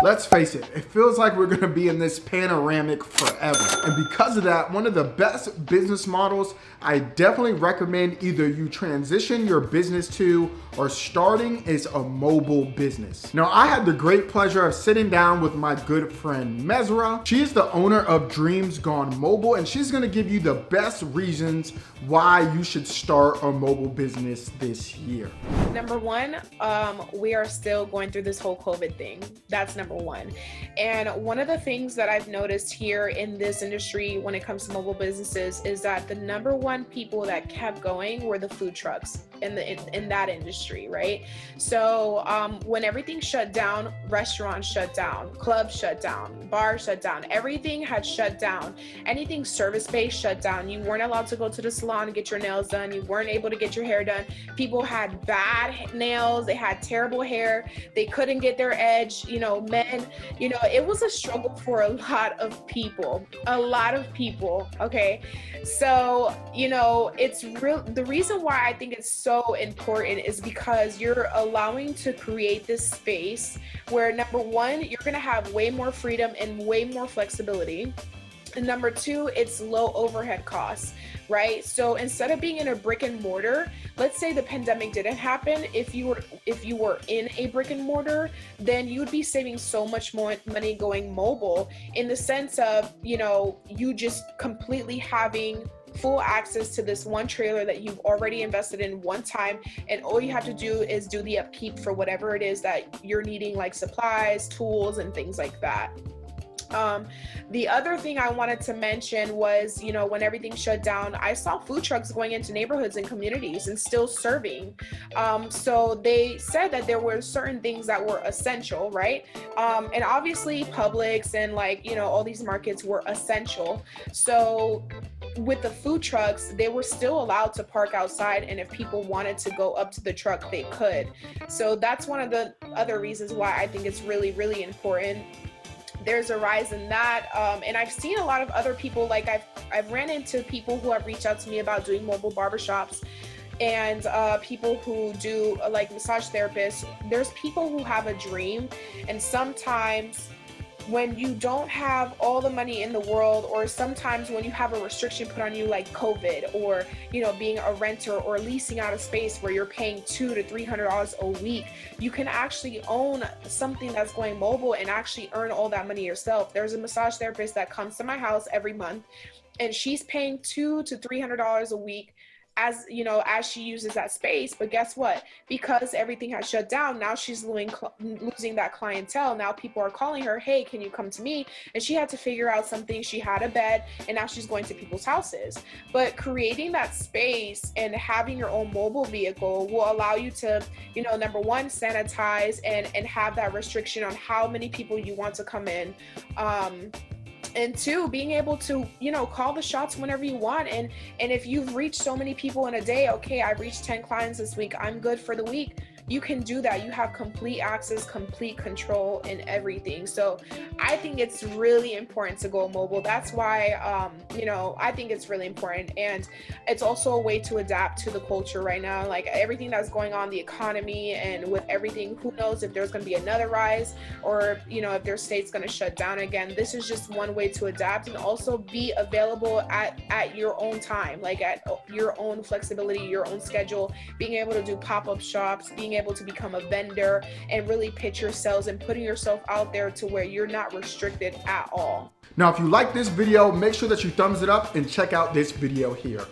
Let's face it, it feels like we're gonna be in this panoramic forever. And because of that, one of the best business models I definitely recommend either you transition your business to or starting is a mobile business. Now, I had the great pleasure of sitting down with my good friend Mizah. She is the owner of Dreams Gone Mobile, and she's gonna give you the best reasons why you should start a mobile business this year. Number one, we are still going through this whole COVID thing. That's number one. And one of the things that I've noticed here in this industry when it comes to mobile businesses is that the number one people that kept going were the food trucks in that industry, right? So when everything shut down, restaurants shut down, clubs shut down, bars shut down, everything had shut down. Anything service-based shut down. You weren't allowed to go to the salon and get your nails done. You weren't able to get your hair done. People had bad nails. They had terrible hair. They couldn't get their edge. Men, it was a struggle for a lot of people, okay? So, it's real. The reason why I think it's so important is because you're allowing to create this space where, number one, you're going to have way more freedom and way more flexibility. And number two, it's low overhead costs, right? So instead of being in a brick and mortar, let's say the pandemic didn't happen. If you were in a brick and mortar, then you'd be saving so much more money going mobile, in the sense of, you just completely having full access to this one trailer that you've already invested in one time, and all you have to do is do the upkeep for whatever it is that you're needing, like supplies, tools, and things like that. The other thing I wanted to mention was, when everything shut down, I saw food trucks going into neighborhoods and communities and still serving. So they said that there were certain things that were essential, right? And obviously Publix and all these markets were essential. So with the food trucks, they were still allowed to park outside, and if people wanted to go up to the truck, they could. So that's one of the other reasons why I think it's really, really important. There's a rise in that, and I've seen a lot of other people, I've ran into people who have reached out to me about doing mobile barbershops, and people who do massage therapists. There's people who have a dream, and sometimes when you don't have all the money in the world, or sometimes when you have a restriction put on you like COVID, or being a renter or leasing out a space where you're paying $200 to $300 a week, you can actually own something that's going mobile and actually earn all that money yourself. There's a massage therapist that comes to my house every month, and she's paying $200 to $300 a week as she uses that space. But guess what? Because everything has shut down, now she's losing that clientele. Now people are calling her, hey, can you come to me? And she had to figure out something. She had a bed, and now she's going to people's houses. But creating that space and having your own mobile vehicle will allow you to, number one, sanitize and have that restriction on how many people you want to come in. And two, being able to, call the shots whenever you want. And if you've reached so many people in a day, okay, I've reached 10 clients this week, I'm good for the week. You can do that. You have complete access, complete control in everything. So I think it's really important to go mobile. That's why, I think it's really important. And it's also a way to adapt to the culture right now. Like everything that's going on, the economy, and with everything, who knows if there's going to be another rise, or, if their state's going to shut down again. This is just one way to adapt and also be available at your own time, like at your own flexibility, your own schedule, being able to do pop-up shops, being able to become a vendor, and really pitch yourselves and putting yourself out there to where you're not restricted at all. Now, if you like this video, make sure that you thumbs it up and check out this video here.